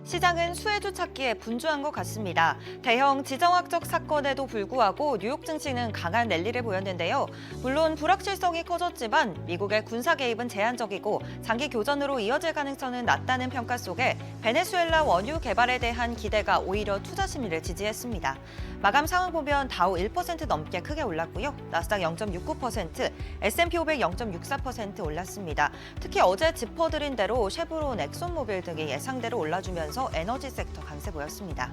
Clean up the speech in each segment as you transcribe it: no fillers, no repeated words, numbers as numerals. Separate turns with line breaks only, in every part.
시장은 수혜주 찾기에 분주한 것 같습니다. 대형 지정학적 사건에도 불구하고 뉴욕 증시는 강한 랠리를 보였는데요. 물론 불확실성이 커졌지만 미국의 군사 개입은 제한적이고 장기 교전으로 이어질 가능성은 낮다는 평가 속에 베네수엘라 원유 개발에 대한 기대가 오히려 투자 심리를 지지했습니다. 마감 상황 보면 다우 1% 넘게 크게 올랐고요. 나스닥 0.69%, S&P 500 0.64% 올랐습니다. 특히 어제 짚어드린 대로 쉐브론, 엑손모빌 등이 예상대로 올라주면서 에너지 섹터 강세 보였습니다.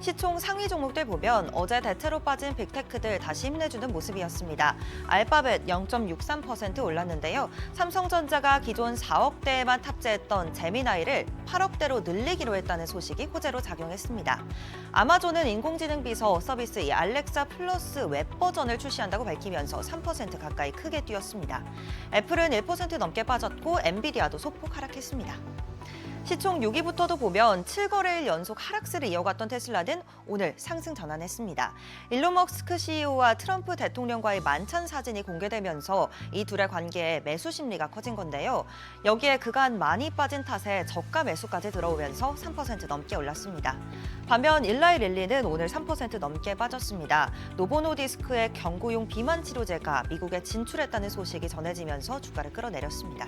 시총 상위 종목들 보면 어제 대체로 빠진 빅테크들 다시 힘내주는 모습이었습니다. 알파벳 0.63% 올랐는데요. 삼성전자가 기존 4억대에만 탑재했던 제미나이를 8억대로 늘리기로 했다는 소식이 호재로 작용했습니다. 아마존은 인공지능 비서 서비스 이 알렉사 플러스 웹 버전을 출시한다고 밝히면서 3% 가까이 크게 뛰었습니다. 애플은 1% 넘게 빠졌고 엔비디아도 소폭 하락했습니다. 시총 6위부터도 보면 7거래일 연속 하락세를 이어갔던 테슬라는 오늘 상승 전환했습니다. 일론 머스크 CEO와 트럼프 대통령과의 만찬 사진이 공개되면서 이 둘의 관계에 매수 심리가 커진 건데요. 여기에 그간 많이 빠진 탓에 저가 매수까지 들어오면서 3% 넘게 올랐습니다. 반면 일라이 릴리는 오늘 3% 넘게 빠졌습니다. 노보노디스크의 경구용 비만 치료제가 미국에 진출했다는 소식이 전해지면서 주가를 끌어내렸습니다.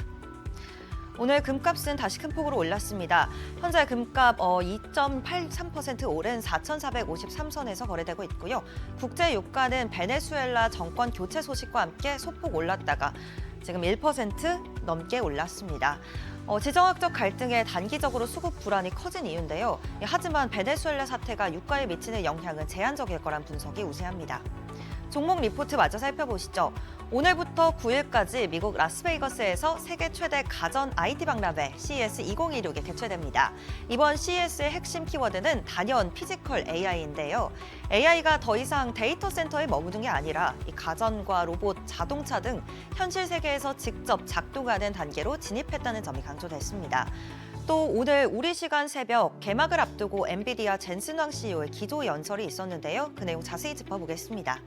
오늘 금값은 다시 큰 폭으로 올랐습니다. 현재 금값 2.83% 오른 4,453선에서 거래되고 있고요. 국제 유가는 베네수엘라 정권 교체 소식과 함께 소폭 올랐다가 지금 1% 넘게 올랐습니다. 지정학적 갈등에 단기적으로 수급 불안이 커진 이유인데요. 하지만 베네수엘라 사태가 유가에 미치는 영향은 제한적일 거란 분석이 우세합니다. 종목 리포트 마저 살펴보시죠. 오늘부터 9일까지 미국 라스베이거스에서 세계 최대 가전 IT 박람회 CES 2026이 개최됩니다. 이번 CES의 핵심 키워드는 단연 피지컬 AI인데요. AI가 더 이상 데이터 센터에 머무는 게 아니라 이 가전과 로봇, 자동차 등 현실 세계에서 직접 작동하는 단계로 진입했다는 점이 강조됐습니다. 또 오늘 우리 시간 새벽 개막을 앞두고 엔비디아 젠슨 황 CEO의 기조 연설이 있었는데요. 그 내용 자세히 짚어보겠습니다.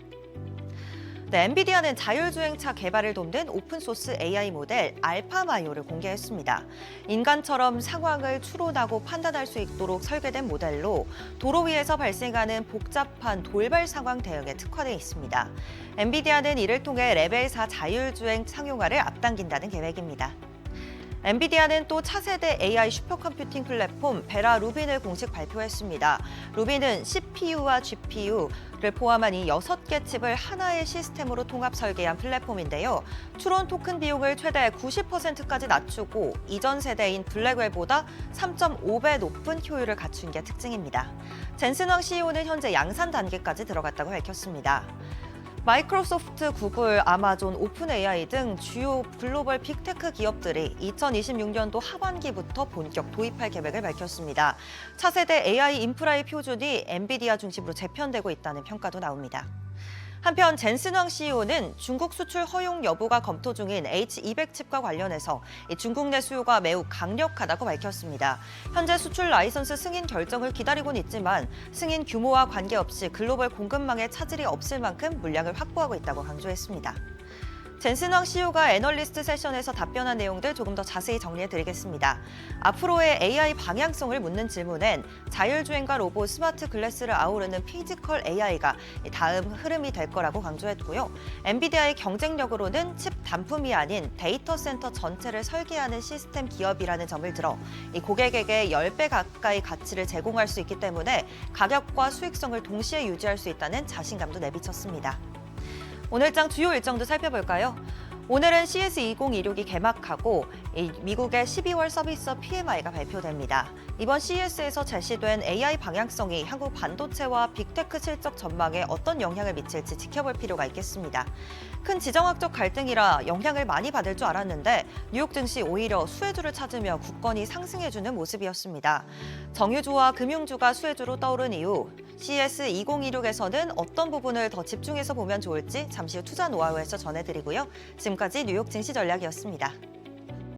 엔비디아는 자율주행차 개발을 돕는 오픈소스 AI 모델 알파마이오를 공개했습니다. 인간처럼 상황을 추론하고 판단할 수 있도록 설계된 모델로 도로 위에서 발생하는 복잡한 돌발 상황 대응에 특화되어 있습니다. 엔비디아는 이를 통해 레벨 4 자율주행 상용화를 앞당긴다는 계획입니다. 엔비디아는 또 차세대 AI 슈퍼컴퓨팅 플랫폼 베라 루빈을 공식 발표했습니다. 루빈은 CPU와 GPU를 포함한 이 6개 칩을 하나의 시스템으로 통합 설계한 플랫폼인데요. 추론 토큰 비용을 최대 90%까지 낮추고 이전 세대인 블랙웰보다 3.5배 높은 효율을 갖춘 게 특징입니다. 젠슨 황 CEO는 현재 양산 단계까지 들어갔다고 밝혔습니다. 마이크로소프트, 구글, 아마존, 오픈 AI 등 주요 글로벌 빅테크 기업들이 2026년도 하반기부터 본격 도입할 계획을 밝혔습니다. 차세대 AI 인프라의 표준이 엔비디아 중심으로 재편되고 있다는 평가도 나옵니다. 한편 젠슨 황 CEO는 중국 수출 허용 여부가 검토 중인 H200 칩과 관련해서 중국 내 수요가 매우 강력하다고 밝혔습니다. 현재 수출 라이선스 승인 결정을 기다리고는 있지만 승인 규모와 관계없이 글로벌 공급망에 차질이 없을 만큼 물량을 확보하고 있다고 강조했습니다. 젠슨 황 CEO가 애널리스트 세션에서 답변한 내용들 조금 더 자세히 정리해드리겠습니다. 앞으로의 AI 방향성을 묻는 질문엔 자율주행과 로봇, 스마트 글래스를 아우르는 피지컬 AI가 다음 흐름이 될 거라고 강조했고요. 엔비디아의 경쟁력으로는 칩 단품이 아닌 데이터 센터 전체를 설계하는 시스템 기업이라는 점을 들어 이 고객에게 10배 가까이 가치를 제공할 수 있기 때문에 가격과 수익성을 동시에 유지할 수 있다는 자신감도 내비쳤습니다. 오늘장 주요 일정도 살펴볼까요? 오늘은 CES 2026이 개막하고 미국의 12월 서비스 PMI가 발표됩니다. 이번 CES에서 제시된 AI 방향성이 한국 반도체와 빅테크 실적 전망에 어떤 영향을 미칠지 지켜볼 필요가 있겠습니다. 큰 지정학적 갈등이라 영향을 많이 받을 줄 알았는데 뉴욕 증시 오히려 수혜주를 찾으며 굳건히 상승해주는 모습이었습니다. 정유주와 금융주가 수혜주로 떠오른 이후 CES 2026에서는 어떤 부분을 더 집중해서 보면 좋을지 잠시 후 투자 노하우에서 전해드리고요. 지금까지 뉴욕 증시 전략이었습니다.